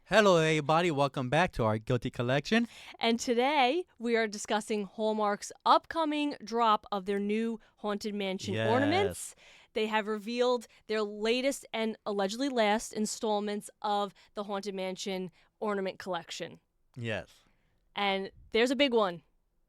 Hello, everybody. Welcome back to our Guilty Collection. And today we are discussing Hallmark's upcoming drop of their new Haunted Mansion Yes. ornaments. They have revealed their latest and allegedly last installments of the Haunted Mansion Ornament Collection. Yes, And there's a big one.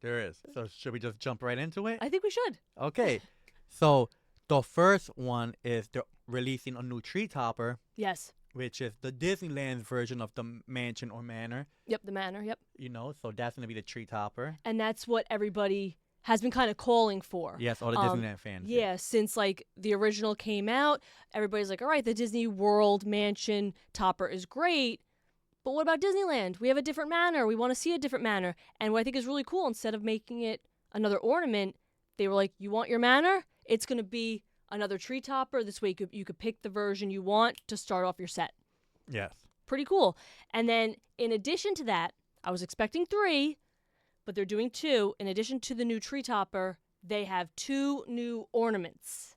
there is. So, should we just jump right into it? I think we should. Okay. So, the first one is they're releasing a new tree topper, Yes. which is the Disneyland version of the mansion or manor. Yep, the manor. Yep. So that's going to be the tree topper. And that's what everybody has been kind of calling for. Yes, all the Disneyland fans. Yeah, since like the original came out, everybody's like, all right, the DisneyWorld mansion topper is great, but what about Disneyland? We have a different manor. We want to see a different manor. And what I think is really cool, instead of making it another ornament, they were like, you want your manor? It's going to be another tree topper. This way you could pick the version you want to start off your set. Yes. Pretty cool. And then in addition to that, I was expecting 3, but they're doing 2. In addition to the new tree topper, they have 2 new ornaments.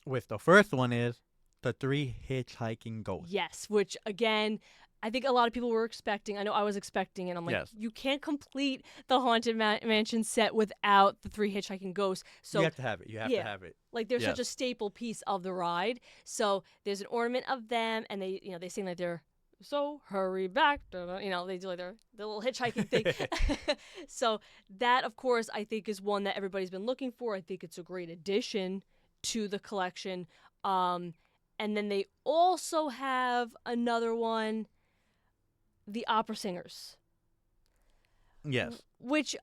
With the first one is the 3 hitchhiking ghosts. Yes, which again, I think a lot of people were expecting. I know I was expecting it. I'm like, Yes. you can't complete the Haunted Mansion set without the 3 hitchhiking ghosts. So you have to have it. You have to yeah. have it. like they're such a Yes. staple piece of the ride. So there's an ornament of them, and they sing like they're so hurry back. They do like their little hitchhiking thing. So that, of course, I think is one that everybody's been looking for. I think it's a great addition to the collection. And then they also have another one, the opera singers. Yes. Which,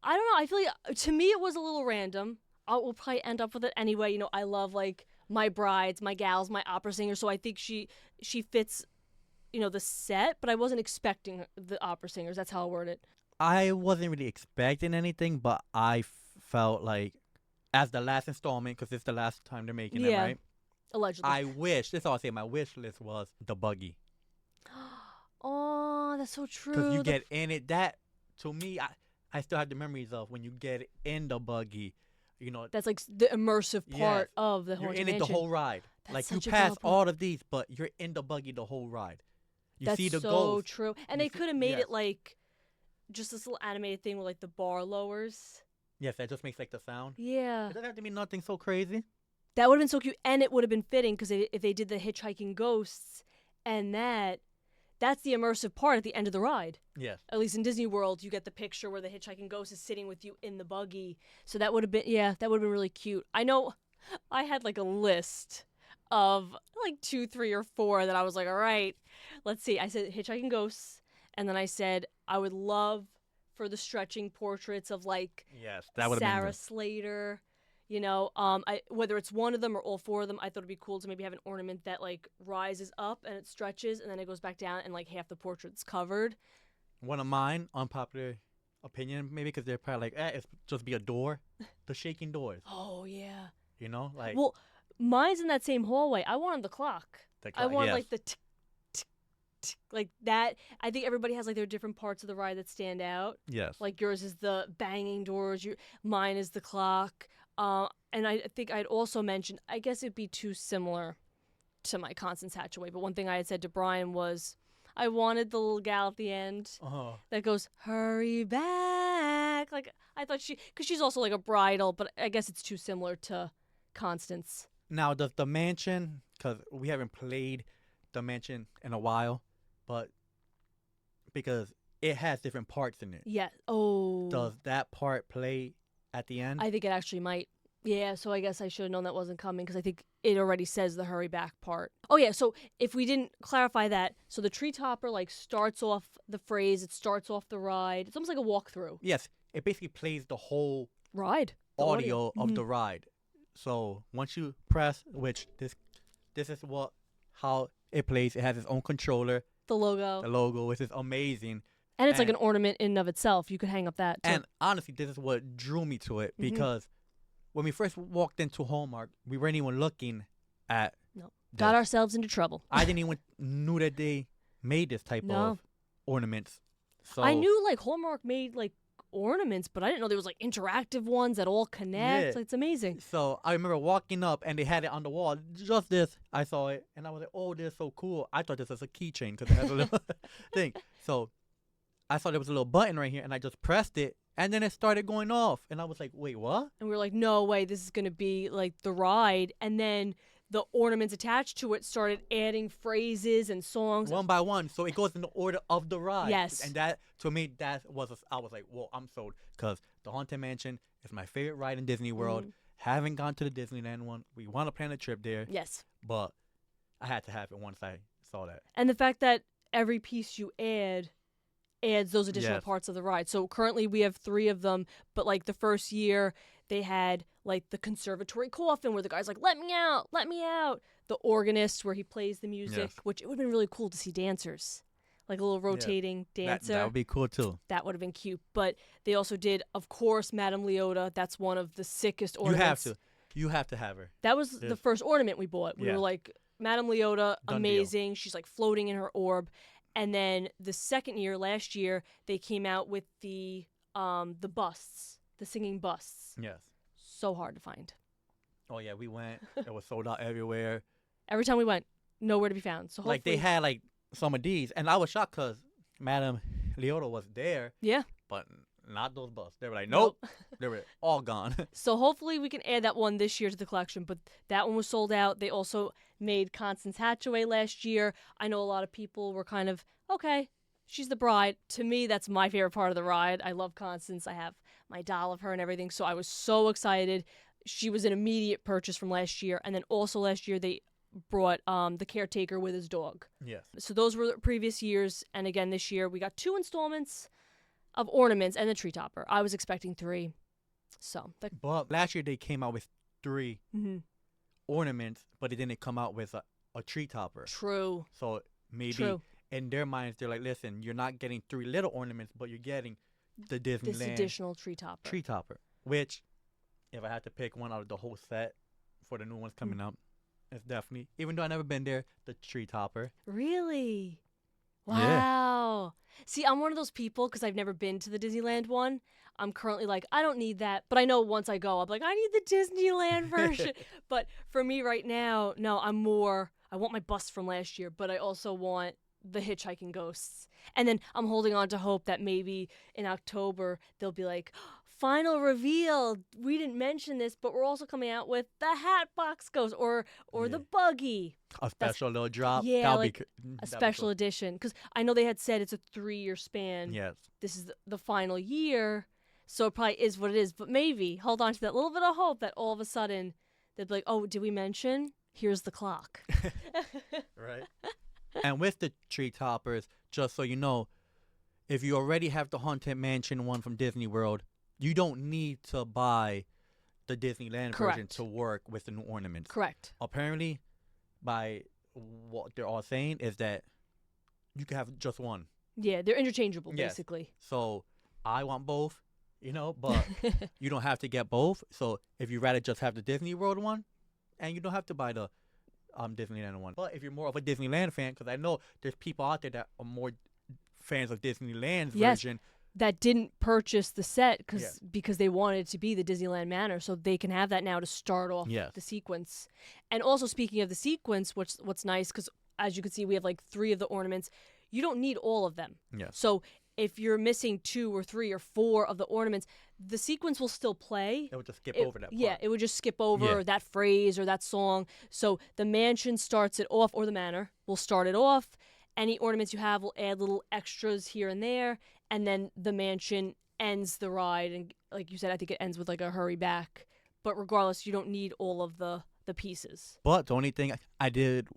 I don't know, I feel like, to me, it was a little random. We'll probably end up with it anyway. I love, like, my brides, my gals, my opera singers, so I think she fits, the set, but I wasn't expecting the opera singers. That's how I'll word it. I wasn't really expecting anything, but I felt like, as the last installment, because it's the last time they're making it, Yeah. right? Allegedly. This is all I'll say, my wish list was the buggy. Oh, that's so true. Because you get in it, that, to me, I still have the memories of when you get in the buggy, That's like the immersive part Yes. of the you're Haunted in it Mansion. the whole ride. That's Like, you such a pass good point. all of these, but you're in the buggy the whole ride. You That's see the so ghost. true. And You they see- could have made yes. it like just this little animated thing with like the bar lowers. Yes, that just makes, like, the sound. Yeah. It doesn't have to be nothing so crazy. That would have been so cute, and it would have been fitting because if they did the hitchhiking ghosts, and that's the immersive part at the end of the ride. Yes. At least in Disney World, you get the picture where the hitchhiking ghost is sitting with you in the buggy. So that would have been really cute. I know I had like a list of like 2, 3, or 4 that I was like, all right, let's see. I said hitchhiking ghosts, and then I said I would love for the stretching portraits of like Yes, that would have Sarah been Slater. Whether it's one of them or all 4 of them, I thought it'd be cool to maybe have an ornament that like rises up and it stretches and then it goes back down and like half the portrait's covered. one of mine, unpopular opinion, maybe, because they're probably like, it's just be a door. The shaking doors, Oh yeah. like, Well, mine's in that same hallway. I wanted the clock. the I want yes. like the tick, tick, tick, like that. I think everybody has like their different parts of the ride that stand out. Yes. Like yours is the banging doors. Mine is the clock. And I think I'd also mentioned, I guess it'd be too similar to my Constance Hatchaway, but one thing I had said to Brian was I wanted the little gal at the end that goes, hurry back. Like, I thought because she's also like a bridal, but I guess it's too similar to Constance. Now, does the mansion, because we haven't played the mansion in a while, but because it has different parts in it, Yeah. Oh. does that part play at the end? I think it actually might. Yeah, so I guess I should have known that wasn't coming because I think it already says the hurry back part. Oh, yeah, so if we didn't clarify that, so the tree topper, like, starts off the phrase, it starts off the ride. It's almost like a walkthrough. Yes, it basically plays the whole Ride. The audio of Mhm. the ride. So once you press, which this is how it plays. It has its own controller, The logo. the logo, which is amazing. And it's like an and- ornament in and of itself. You could hang up that, too. And honestly, this is what drew me to it, because when we first walked into Hallmark, we weren't even looking at. No. this. Got ourselves into trouble. I didn't even knew that they made this type No. of ornaments. So I knew, like, Hallmark made, like, ornaments, but I didn't know there was like interactive ones that all connect. Yeah. Like, it's amazing. So I remember walking up and they had it on the wall. Just this, I saw it and I was like, "Oh, this is so cool." I thought this was a keychain because it has a little thing. So I saw there was a little button right here, and I just pressed it, and then it started going off, and I was like, "Wait, what?" And we were like, no way, this is going to be like the ride. And then the ornaments attached to it started adding phrases and songs. One by one, so it goes in the order of the ride. Yes. And that, to me, I was like, "Whoa, I'm sold," because the Haunted Mansion is my favorite ride in Disney World. Haven't gone to the Disneyland one. We want to plan a trip there. Yes. But I had to have it once I saw that. And the fact that every piece you add adds those additional Yes. parts of the ride. So currently we have 3 of them, but like the first year they had like the conservatory coffin where the guy's like, let me out, let me out. The organist where he plays the music, Yes. which it would have been really cool to see dancers. Like a little rotating dancer. That would be cool too. That would have been cute. But they also did, of course, Madame Leota. That's one of the sickest ornaments. You have to have her. That was the Yes. first ornament we bought. We Yeah. were like, Madame Leota, Done deal. amazing. She's like floating in her orb. And then the second year, last year, they came out with the busts, the singing busts. Yes. So hard to find. Oh yeah, we went. It was sold out everywhere. Every time we went, nowhere to be found. So hopefully, Like they had like some of these, and I was shocked because Madame Leota was there, yeah. but not those busts. They were like, nope, they were all gone. So hopefully we can add that one this year to the collection. But that one was sold out. They also made Constance Hatchaway last year. I know a lot of people were kind of, okay, she's the bride. To me, that's my favorite part of the ride. I love Constance. I have my doll of her and everything. So I was so excited. She was an immediate purchase from last year. And then also last year they brought the caretaker with his dog. Yes. So those were the previous years. And again, this year we got 2 installments of ornaments and the tree topper. I was expecting 3. So But last year they came out with 3 Mhm. ornaments, but it didn't come out with a tree topper. True. So maybe True. in their minds they're like, listen, you're not getting 3 little ornaments, but you're getting the This Disneyland additional tree topper. tree topper. Which, if I had to pick one out of the whole set for the new ones coming up, it's definitely, even though I've never been there, the tree topper. Really? Yeah. Wow. See, I'm one of those people because I've never been to the Disneyland one. I'm currently like, I don't need that. But I know once I go, I'm like, I need the Disneyland version. But for me right now, no, I want my bus from last year, but I also want the hitchhiking ghosts. And then I'm holding on to hope that maybe in October they'll be like, final reveal. We didn't mention this, but we're also coming out with the Hatbox Ghost or Yeah. the Buggy. A special little drop. Yeah, That'll like be, A special edition. Because I know they had said it's a 3-year span. Yes. This is the final year. So it probably is what it is. But maybe hold on to that little bit of hope that all of a sudden they'll be like, oh, did we mention? Here's the clock. Right. And with the tree toppers, just so you know, if you already have the Haunted Mansion one from Disney World, you don't need to buy the Disneyland version Correct. to work with the new ornaments. Correct. Apparently, by what they're all saying is that you can have just one. Yeah, they're interchangeable, Yes. basically. So I want both, but you don't have to get both. So if you rather just have the Disney World one, and you don't have to buy the Disneyland one. But if you're more of a Disneyland fan, because I know there's people out there that are more fans of Disneyland's Yes. version. That didn't purchase the set Yes. because they wanted it to be the Disneyland Manor, so they can have that now to start off Yes. the sequence. And also, speaking of the sequence, what's nice, because as you can see, we have like 3 of the ornaments. You don't need all of them. Yes. So if you're missing 2 or 3 or 4 of the ornaments, the sequence will still play. It would just skip over that part. Yeah, it would just skip over Yeah. that phrase or that song. So the mansion starts it off, or the manor will start it off. Any ornaments you have will add little extras here and there. And then the mansion ends the ride. And like you said, I think it ends with like a hurry back. But regardless, you don't need all of the pieces. But the only thing I did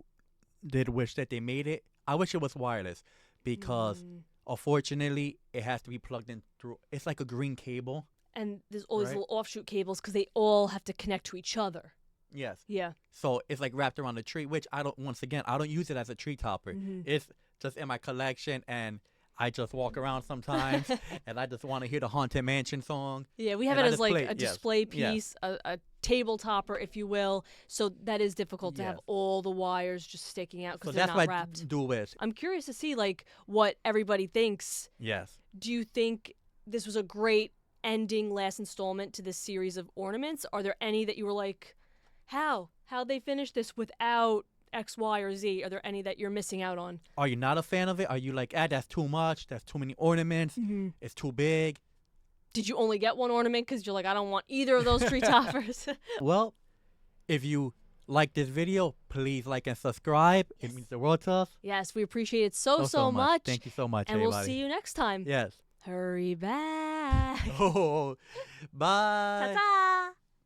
wish that they made it, I wish it was wireless, because unfortunately it has to be plugged in through. It's like a green cable. And there's all these Right. little offshoot cables because they all have to connect to each other. Yes. Yeah. So it's like wrapped around the tree, which I don't use it as a tree topper. Mhm. It's just in my collection, and I just walk around sometimes and I just want to hear the Haunted Mansion song. Yeah, we have it And I as just like play- a yes, display yes. piece, a table topper, if you will. So that is difficult to have Yes. all the wires just sticking out So because they're that's not what I wrapped. do with. I'm curious to see like what everybody thinks. Yes. Do you think this was a great ending last installment to this series of ornaments. Are there any that you were like, how'd they finish this without X, Y, or Z? Are there any that you're missing out on? Are you not a fan of it? Are you like, that's too much, that's too many ornaments, it's too big? Did you only get one ornament because you're like, I don't want either of those tree toppers? Well, if you like this video, please like and subscribe. It means the world to us. Yes, we appreciate it so much. Thank you so much, and everybody. we'll see you next time. Yes. Hurry back. Oh, bye. Ta-ta.